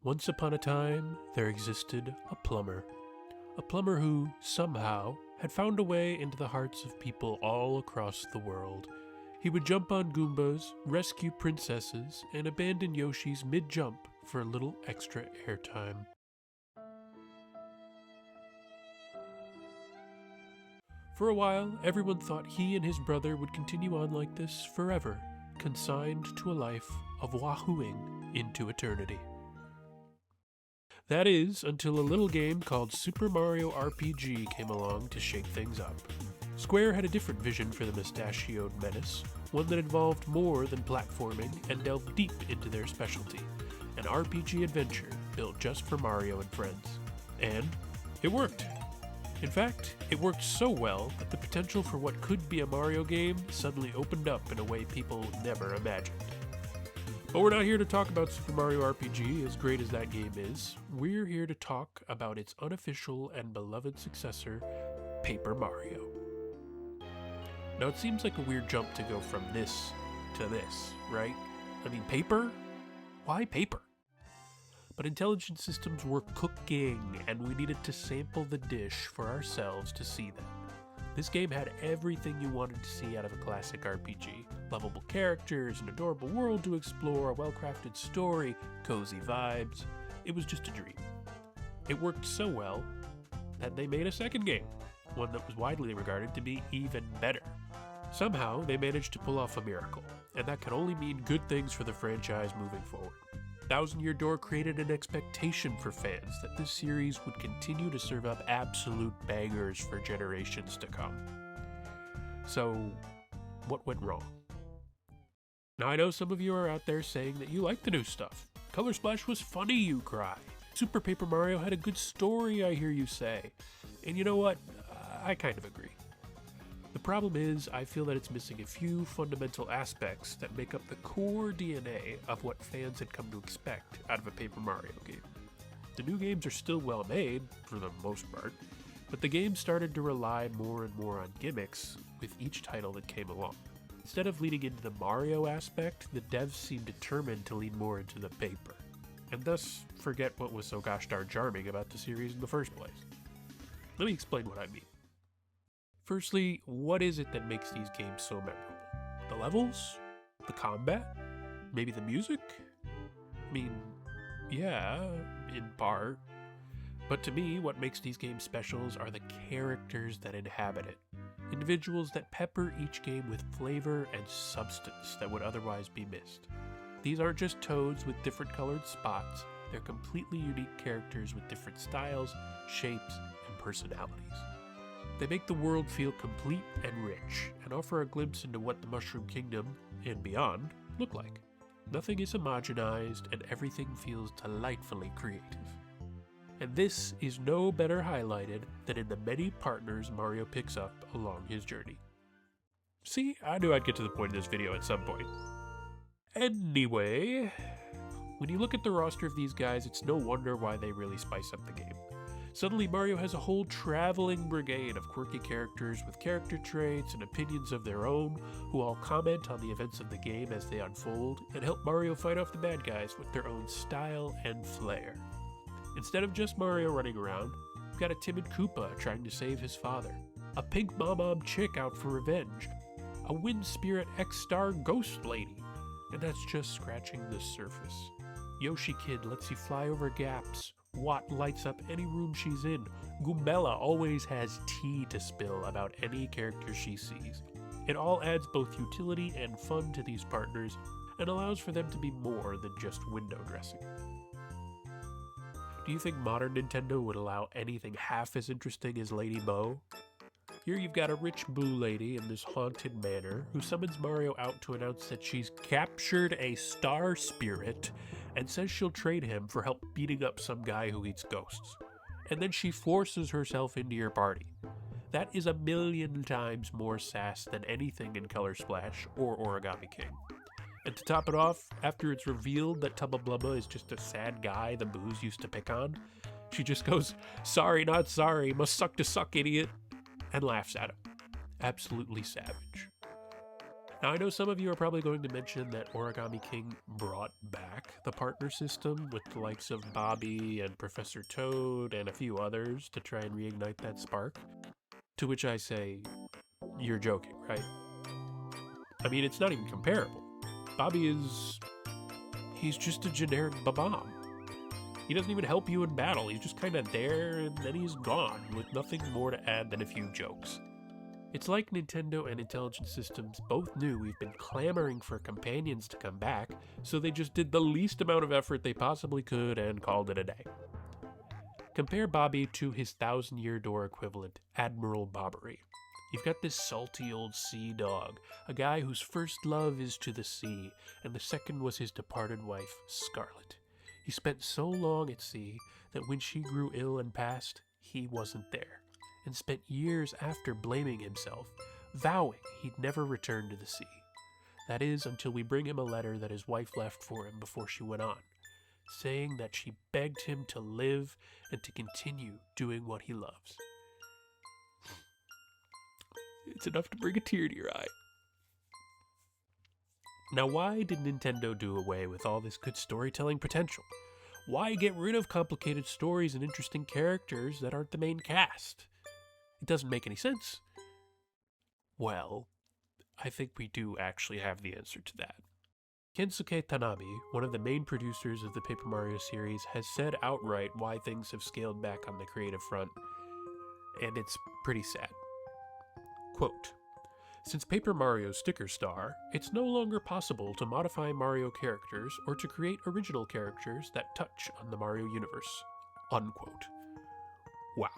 Once upon a time, there existed a plumber. A plumber who, somehow, had found a way into the hearts of people all across the world. He would jump on Goombas, rescue princesses, and abandon Yoshis mid-jump for a little extra airtime. For a while, everyone thought he and his brother would continue on like this forever, consigned to a life of wahooing into eternity. That is, until a little game called Super Mario RPG came along to shake things up. Square had a different vision for the mustachioed menace, one that involved more than platforming and delved deep into their specialty, an RPG adventure built just for Mario and friends. And it worked. In fact, it worked so well that the potential for what could be a Mario game suddenly opened up in a way people never imagined. But we're not here to talk about Super Mario RPG, as great as that game is. We're here to talk about its unofficial and beloved successor, Paper Mario. Now, it seems like a weird jump to go from this to this, right? I mean, paper? Why paper? But Intelligent Systems were cooking, and we needed to sample the dish for ourselves to see them. This game had everything you wanted to see out of a classic RPG. Lovable characters, an adorable world to explore, a well-crafted story, cozy vibes. It was just a dream. It worked so well that they made a second game, one that was widely regarded to be even better. Somehow, they managed to pull off a miracle, and that could only mean good things for the franchise moving forward. Thousand Year Door created an expectation for fans that this series would continue to serve up absolute bangers for generations to come. So, what went wrong? Now, I know some of you are out there saying that you like the new stuff. Color Splash was funny, you cry. Super Paper Mario had a good story, I hear you say. And you know what? I kind of agree. The problem is, I feel that it's missing a few fundamental aspects that make up the core DNA of what fans had come to expect out of a Paper Mario game. The new games are still well made, for the most part, but the game started to rely more and more on gimmicks with each title that came along. Instead of leaning into the Mario aspect, the devs seemed determined to lean more into the paper, and thus forget what was so gosh darn charming about the series in the first place. Let me explain what I mean. Firstly, what is it that makes these games so memorable? The levels? The combat? Maybe the music? I mean, yeah, in part. But to me, what makes these games specials are the characters that inhabit it. Individuals that pepper each game with flavor and substance that would otherwise be missed. These aren't just toads with different colored spots, they're completely unique characters with different styles, shapes, and personalities. They make the world feel complete and rich, and offer a glimpse into what the Mushroom Kingdom, and beyond, look like. Nothing is homogenized, and everything feels delightfully creative. And this is no better highlighted than in the many partners Mario picks up along his journey. See, I knew I'd get to the point of this video at some point. Anyway, when you look at the roster of these guys, it's no wonder why they really spice up the game. Suddenly, Mario has a whole traveling brigade of quirky characters with character traits and opinions of their own, who all comment on the events of the game as they unfold, and help Mario fight off the bad guys with their own style and flair. Instead of just Mario running around, we've got a timid Koopa trying to save his father, a pink Mom-Om chick out for revenge, a Wind Spirit X-Star ghost lady, and that's just scratching the surface. Yoshi Kid lets you fly over gaps, Watt lights up any room she's in. Goombella always has tea to spill about any character she sees. It all adds both utility and fun to these partners, and allows for them to be more than just window dressing. Do you think modern Nintendo would allow anything half as interesting as Lady Bo? Here you've got a rich Boo lady in this haunted manor who summons Mario out to announce that she's captured a star spirit and says she'll trade him for help beating up some guy who eats ghosts. And then she forces herself into your party. That is 1,000,000 times more sass than anything in Color Splash or Origami King. And to top it off, after it's revealed that Tubba Blubba is just a sad guy the Boos used to pick on, she just goes, "Sorry, not sorry, must suck to suck, idiot," and laughs at him. Absolutely savage. Now, I know some of you are probably going to mention that Origami King brought back the partner system with the likes of Bobby and Professor Toad and a few others to try and reignite that spark. To which I say, you're joking, right? I mean, it's not even comparable. Bobby he's just a generic Bob-omb. He doesn't even help you in battle. He's just kind of there and then he's gone with nothing more to add than a few jokes. It's like Nintendo and Intelligent Systems both knew we've been clamoring for companions to come back, so they just did the least amount of effort they possibly could and called it a day. Compare Bobby to his Thousand-Year Door equivalent, Admiral Bobbery. You've got this salty old sea dog, a guy whose first love is to the sea, and the second was his departed wife, Scarlet. He spent so long at sea that when she grew ill and passed, he wasn't there, and spent years after blaming himself, vowing he'd never return to the sea. That is, until we bring him a letter that his wife left for him before she went on, saying that she begged him to live and to continue doing what he loves. It's enough to bring a tear to your eye. Now, why did Nintendo do away with all this good storytelling potential? Why get rid of complicated stories and interesting characters that aren't the main cast? It doesn't make any sense. Well, I think we do actually have the answer to that. Kensuke Tanami, one of the main producers of the Paper Mario series, has said outright why things have scaled back on the creative front, and it's pretty sad. Quote, "Since Paper Mario Sticker Star, it's no longer possible to modify Mario characters or to create original characters that touch on the Mario universe." Unquote. Wow.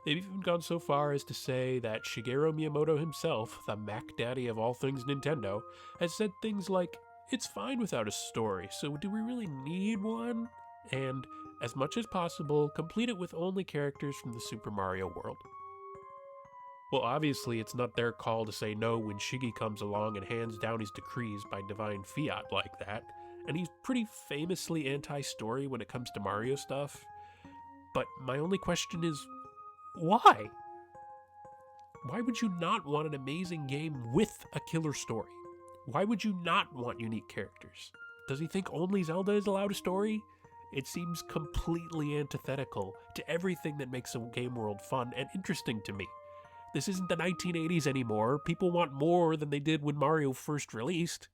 They've even gone so far as to say that Shigeru Miyamoto himself, the Mac Daddy of all things Nintendo, has said things like, "It's fine without a story, so do we really need one?" And, as much as possible, complete it with only characters from the Super Mario world. Well, obviously, it's not their call to say no when Shiggy comes along and hands down his decrees by divine fiat like that, and he's pretty famously anti-story when it comes to Mario stuff. But my only question is, why? Why would you not want an amazing game with a killer story? Why would you not want unique characters? Does he think only Zelda is allowed a story? It seems completely antithetical to everything that makes a game world fun and interesting to me. This isn't the 1980s anymore. People want more than they did when Mario first released.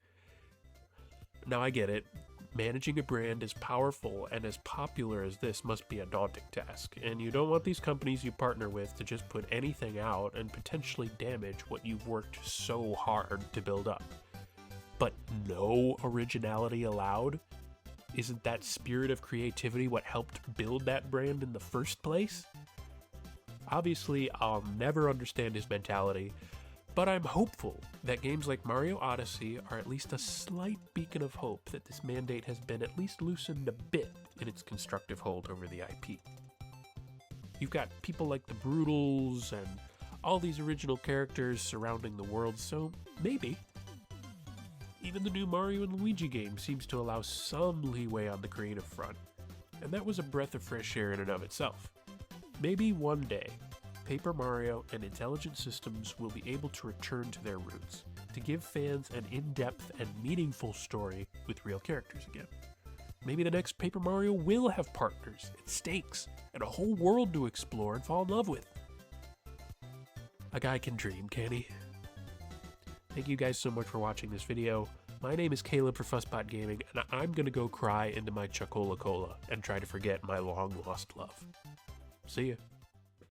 Now, I get it. Managing a brand as powerful and as popular as this must be a daunting task, and you don't want these companies you partner with to just put anything out and potentially damage what you've worked so hard to build up. But no originality allowed? Isn't that spirit of creativity what helped build that brand in the first place? Obviously, I'll never understand his mentality, but I'm hopeful that games like Mario Odyssey are at least a slight beacon of hope that this mandate has been at least loosened a bit in its constructive hold over the IP. You've got people like the Broodals and all these original characters surrounding the world, so maybe. Even the new Mario and Luigi game seems to allow some leeway on the creative front, and that was a breath of fresh air in and of itself. Maybe one day, Paper Mario and Intelligent Systems will be able to return to their roots, to give fans an in-depth and meaningful story with real characters again. Maybe the next Paper Mario will have partners and stakes and a whole world to explore and fall in love with. A guy can dream, can't he? Thank you guys so much for watching this video. My name is Caleb for Fussbot Gaming, and I'm gonna go cry into my Chocola Cola and try to forget my long-lost love. See ya.